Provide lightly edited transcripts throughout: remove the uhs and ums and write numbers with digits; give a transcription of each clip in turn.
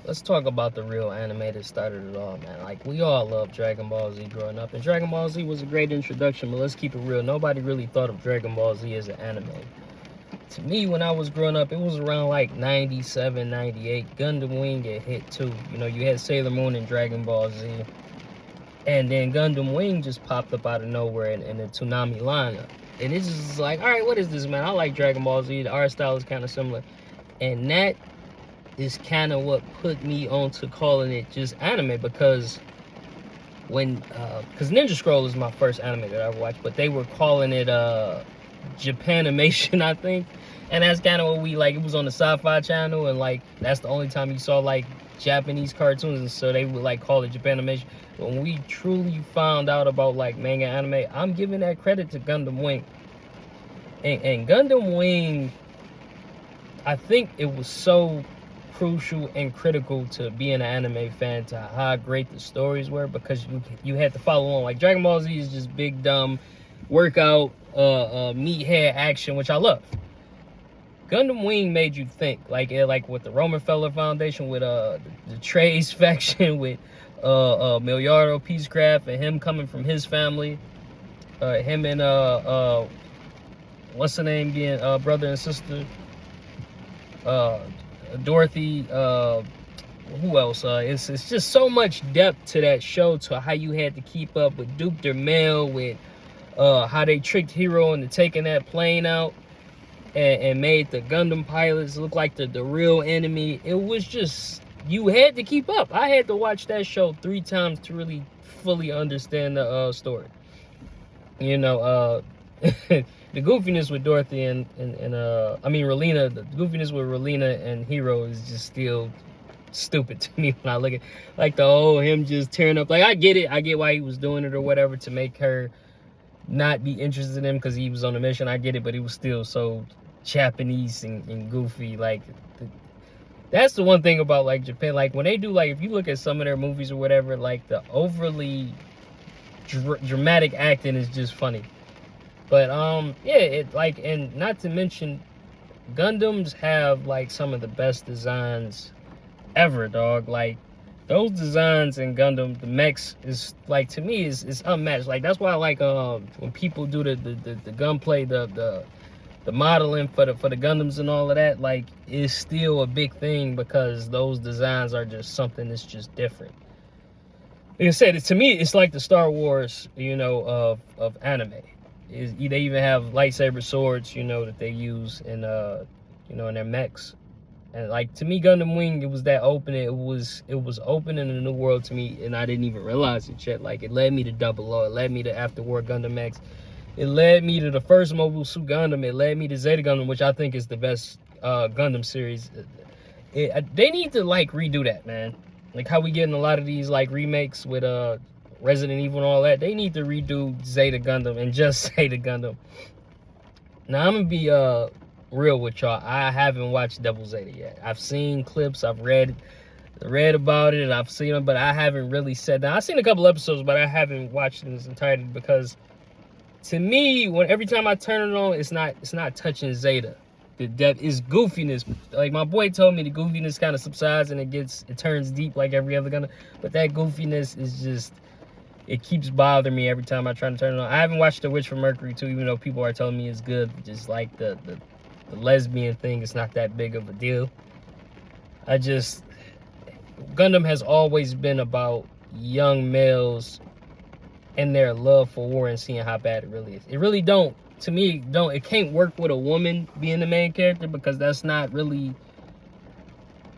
let's talk about the real anime that started it all, man. Like, we all loved Dragon Ball Z growing up, and Dragon Ball Z was a great introduction, but let's keep it real. Nobody really thought of Dragon Ball Z as an anime. To me, when I was growing up, it was around like 97, 98. Gundam Wing had hit too. You know, you had Sailor Moon and Dragon Ball Z. And then Gundam Wing just popped up out of nowhere in the Toonami lineup. And it's just like, all right, what is this, man? I like Dragon Ball Z. The art style is kind of similar. And that is kind of what put me onto calling it just anime, because because Ninja Scroll is my first anime that I ever watched, but they were calling it Japanimation, I think. And that's kind of what we like. It was on the Sci-Fi Channel, and like that's the only time you saw like Japanese cartoons, and so they would like call it Japanimation. When we truly found out about like manga anime, I'm giving that credit to Gundam Wing. And Gundam Wing, I think it was so crucial and critical to being an anime fan, to how great the stories were, because you had to follow on. Like Dragon Ball Z is just big dumb workout, meathead action, which I love. Gundam Wing made you think, like with the Roman Feller Foundation, with the Trace faction, with Miliardo Peacecraft, and him coming from his family, him and what's the name being brother and sister, Dorothy, who else? It's just so much depth to that show, to how you had to keep up with Duke Dermel, with how they tricked Hero into taking that plane out, and made the Gundam pilots look like the real enemy. It was just, you had to keep up. I had to watch that show 3 times to really fully understand the story. You know, the goofiness with Dorothy and Relena, the goofiness with Relena and Hero is just still stupid to me when I look at, like, the whole him just tearing up. Like, I get why he was doing it or whatever, to make her not be interested in him because he was on a mission. I get it, but he was still so Japanese and goofy. Like, that's the one thing about like Japan. Like, when they do, like, if you look at some of their movies or whatever, like the overly dramatic acting is just funny. But yeah, it like, and not to mention, Gundams have like some of the best designs ever, dog. Like, those designs in Gundam, the mechs, is like, to me, is unmatched. Like, that's why I like when people do the gunplay, the modeling for the Gundams and all of that, like, is still a big thing, because those designs are just something that's just different. Like I said, to me, it's like the Star Wars, you know, of anime. They even have lightsaber swords, you know, that they use in you know, in their mechs. And like, to me, Gundam Wing, it was that open. It was opening a new world to me, and I didn't even realize it yet. Like, it led me to Double O. It led me to After War Gundam X. It led me to the first Mobile Suit Gundam. It led me to Zeta Gundam, which I think is the best Gundam series. They need to like redo that, man. Like how we getting a lot of these like remakes with Resident Evil and all that. They need to redo Zeta Gundam and just Zeta Gundam. Now, I'm gonna be real with y'all. I haven't watched Double Zeta yet. I've seen clips. I've read about it, and I've seen it, but I haven't really sat down. I've seen a couple episodes, but I haven't watched it in its entirety, because to me, every time I turn it on, it's not touching Zeta. The depth is goofiness. Like, my boy told me, the goofiness kind of subsides and it turns deep like every other Gundam. But that goofiness is just, it keeps bothering me every time I try to turn it on. I haven't watched The Witch from Mercury too, even though people are telling me it's good. Just like the lesbian thing, it's not that big of a deal. Gundam has always been about young males and their love for war and seeing how bad it really is. It really don't, to me, it can't work with a woman being the main character, because that's not really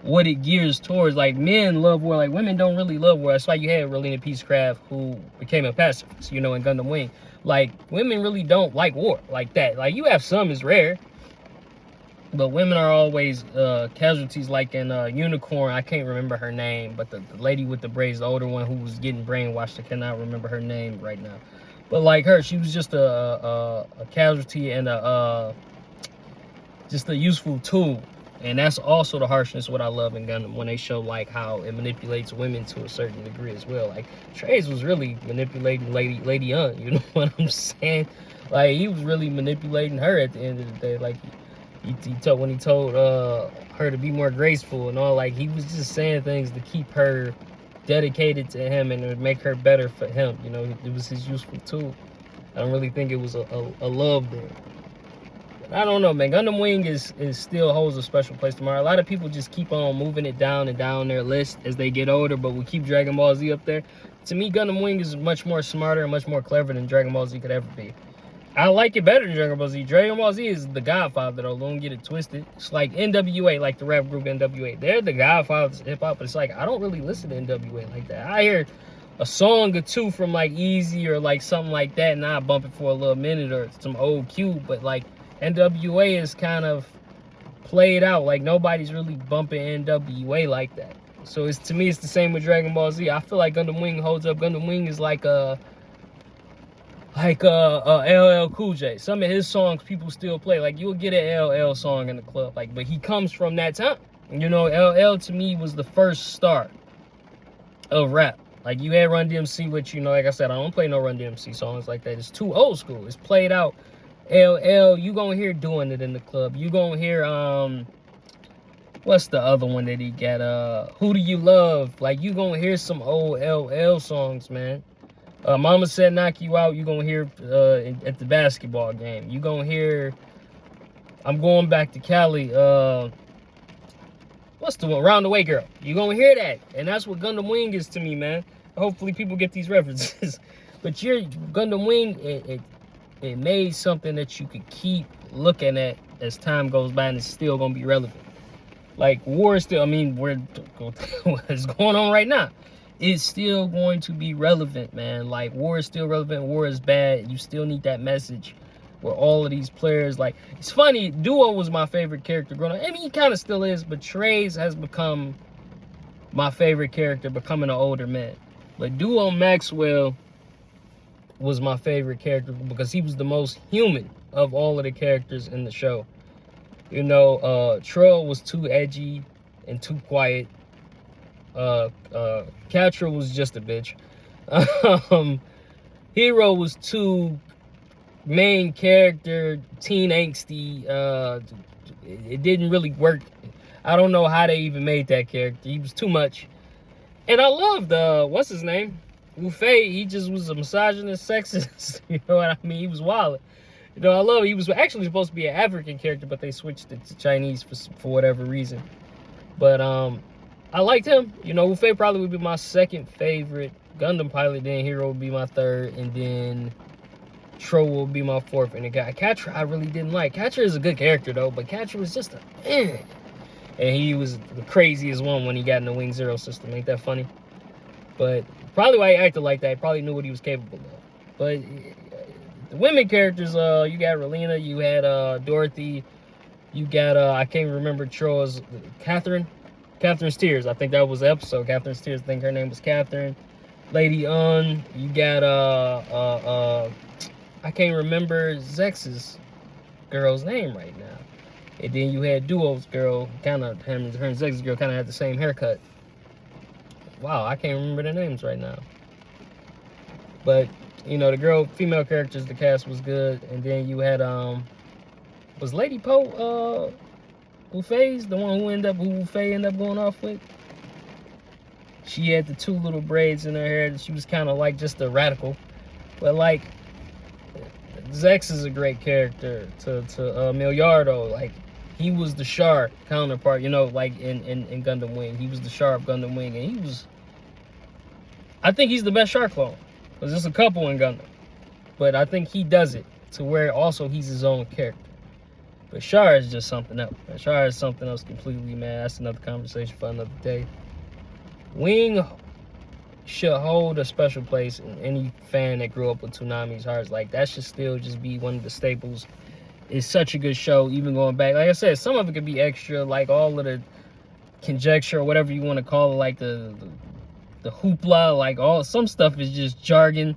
what it gears towards. Like, men love war, like women don't really love war. That's why you had Relena Peacecraft, who became a pacifist, you know, in Gundam Wing. Like, women really don't like war like that. Like, you have some, is rare, but women are always casualties. Like in Unicorn, I can't remember her name, but the lady with the braids, the older one who was getting brainwashed, I cannot remember her name right now. But like her, she was just a casualty and just a useful tool. And that's also the harshness what I love in Gundam, when they show like how it manipulates women to a certain degree as well. Like, Trey's was really manipulating Lady Young, you know what I'm saying? Like, he was really manipulating her at the end of the day. Like, When he told her to be more graceful and all, like, he was just saying things to keep her dedicated to him and to make her better for him. You know, it was his useful tool. I don't really think it was a love there. I don't know, man. Gundam Wing is still holds a special place tomorrow. A lot of people just keep on moving it down and down their list as they get older, but we keep Dragon Ball Z up there. To me, Gundam Wing is much more smarter and much more clever than Dragon Ball Z could ever be. I like it better than Dragon Ball Z. Dragon Ball Z is the godfather, though. Don't get it twisted. It's like NWA, like the rap group NWA. They're the godfathers of hip-hop, but it's like, I don't really listen to NWA like that. I hear a song or two from, like, Easy or, like, something like that, and I bump it for a little minute, or some old Cube, but, like, NWA is kind of played out. Like, nobody's really bumping NWA like that. So, to me, it's the same with Dragon Ball Z. I feel like Gundam Wing holds up. Gundam Wing is like LL Cool J. Some of his songs people still play. Like, you'll get an LL song in the club, like, but he comes from that time. You know, LL to me was the first star of rap. Like, you had Run DMC, which, you know, like I said, I don't play no Run DMC songs like that. It's too old school. It's played out. LL, you gonna hear doing it in the club. You gonna hear what's the other one that he got? Who Do You Love? Like, you gonna hear some old LL songs, man. Mama Said Knock You Out, you gonna hear at the basketball game. You gonna hear I'm Going Back to Cali, what's the one? Round the Way Girl. You gonna hear that. And that's what Gundam Wing is to me, man. Hopefully people get these references. But your Gundam Wing, it made something that you could keep looking at as time goes by, and it's still gonna be relevant. Like, war is still, I mean, what's going on right now? It's still going to be relevant, man. Like, war is still relevant. War is bad. You still need that message where all of these players, like, it's funny, Duo was my favorite character growing up. I mean, he kind of still is, but Trey's has become my favorite character, becoming an older man. But Duo Maxwell was my favorite character because he was the most human of all of the characters in the show. You know, Troll was too edgy and too quiet. Catra was just a bitch. Hero was too main character, teen angsty. It didn't really work. I don't know how they even made that character. He was too much. And I loved, what's his name? Wu Fei. He just was a misogynist, sexist. You know what I mean? He was wild. You know, I love it. He was actually supposed to be an African character, but they switched it to Chinese for whatever reason. But I liked him. You know, Wu Fei probably would be my second favorite Gundam pilot. Then Hero would be my third, and then Tro will be my fourth. And the guy Catra I really didn't like. Catra is a good character though, but Catra was just a and he was the craziest one when he got in the Wing Zero system. Ain't that funny? But probably why he acted like that. He probably knew what he was capable of. But the women characters, you got Relina, you had Dorothy, you got I can't remember Troy's Catherine's Tears. I think that was the episode. Catherine's Tears. I think her name was Catherine. Lady Un. You got I can't remember Zex's girl's name right now. And then you had Duo's girl, kind of her and Zex's girl kind of had the same haircut. Wow, I can't remember their names right now. But you know, the female characters, the cast was good. And then you had was Lady Poe Wu Fei's the one who Wu Fei ended up going off with? She had the two little braids in her hair. She was kind of like just a radical. But like, Zex is a great character to Miliardo. Like, he was the Char counterpart, you know, like in Gundam Wing. He was the Char of Gundam Wing, and he was, I think he's the best Char clone. Because there's a couple in Gundam. But I think he does it to where also he's his own character. But Char is just something else. Char is something else completely, man. That's another conversation for another day. Wing should hold a special place in any fan that grew up with Toonami's hearts. Like, that should still just be one of the staples. It's such a good show, even going back. Like I said, some of it could be extra, like all of the conjecture or whatever you want to call it, like the hoopla, like some stuff is just jargon.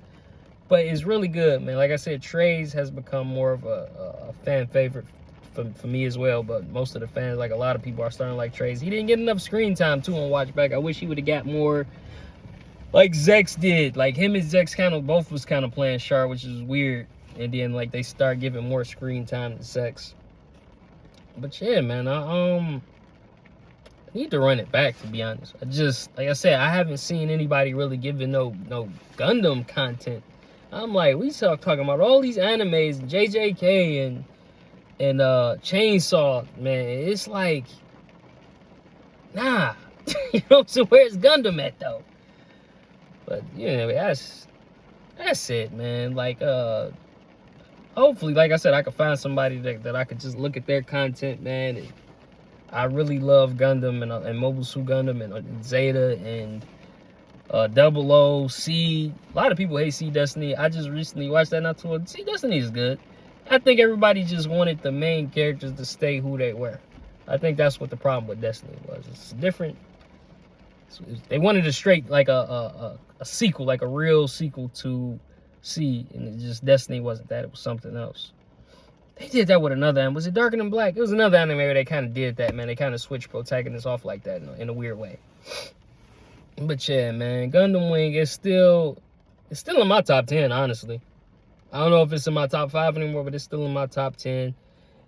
But it's really good, man. Like I said, Trey's has become more of a fan favorite for me as well. But most of the fans, like a lot of people, are starting to like Trey's. He didn't get enough screen time, too, on Watch Back. I wish he would have got more like Zex did. Like, him and Zex both was kind of playing Char, which is weird. And then, like, they start giving more screen time to Zex. But yeah, man, I need to run it back, to be honest. I just, like I said, I haven't seen anybody really giving no Gundam content. I'm like, we talking about all these animes and JJK and Chainsaw, man. It's like, nah. You know, so where's Gundam at though? But yeah, that's it, man. Like hopefully, like I said, I could find somebody that I could just look at their content, man. And I really love Gundam and Mobile Suit Gundam and Zeta and Double O, C. A lot of people hate C Destiny. I just recently watched that not too long. C Destiny is good. I think everybody just wanted the main characters to stay who they were. I think that's what the problem with Destiny was. It's different. They wanted a straight, like a sequel, like a real sequel to C, and it just, Destiny wasn't that. It was something else. They did that with another anime. Was it Darker Than Black? It was another anime where they kind of did that, man. They kind of switched protagonists off like that in a weird way. But yeah, man, Gundam Wing is still in my top 10, honestly. I don't know if it's in my top 5 anymore, but it's still in my top 10.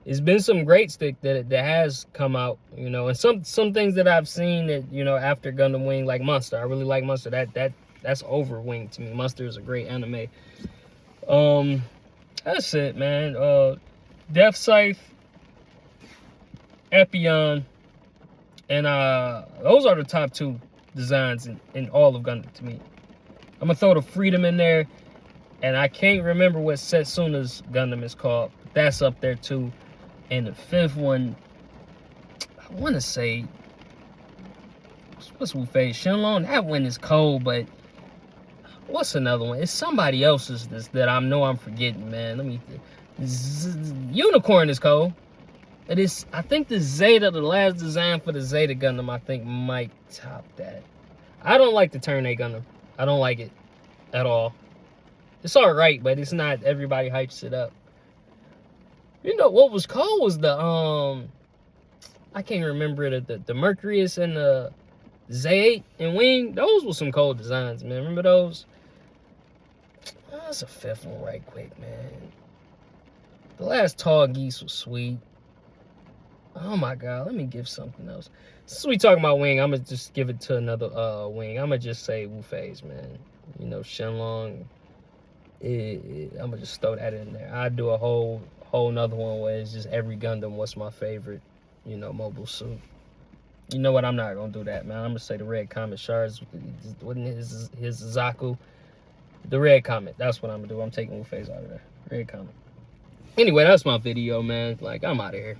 It's been some great stick that has come out, you know, and some things that I've seen that, you know, after Gundam Wing, like Monster. I really like Monster. That's over Wing to me. Monster is a great anime. That's it, man. Death Scythe, Epion, and those are the top 2 designs in all of Gundam to me. I'm gonna throw the Freedom in there, and I can't remember what Setsuna's Gundam is called, but that's up there too. And the 5th one, I want to say, what's Wu-Fei? Shenlong? That one is cold, but what's another one? It's somebody else's that I know I'm forgetting, man. Let me Unicorn is cold. It is, I think the Zeta, the last design for the Zeta Gundam, I think might top that. I don't like the Turn A Gundam. I don't like it at all. It's alright, but it's not, everybody hypes it up. You know what was cold was the I can't remember it, the Mercurius and the Z8 and Wing. Those were some cold designs, man. Remember those? Oh, that's a 5th one right quick, man. The last Tall Geese was sweet. Oh my god, let me give something else. Since we talking about Wing, I'm gonna just give it to another Wing. I'm gonna just say Wu-Fei's, man. You know, Shenlong. I'm gonna just throw that in there. I'd do a whole nother one where it's just every Gundam, what's my favorite, you know, mobile suit. You know what, I'm not gonna do that, man. I'm gonna say the Red Comet shards, wasn't his Zaku. The Red Comet, that's what I'm gonna do. I'm taking Wu-Fei's out of there. Red Comet. Anyway, that's my video, man. Like, I'm out of here.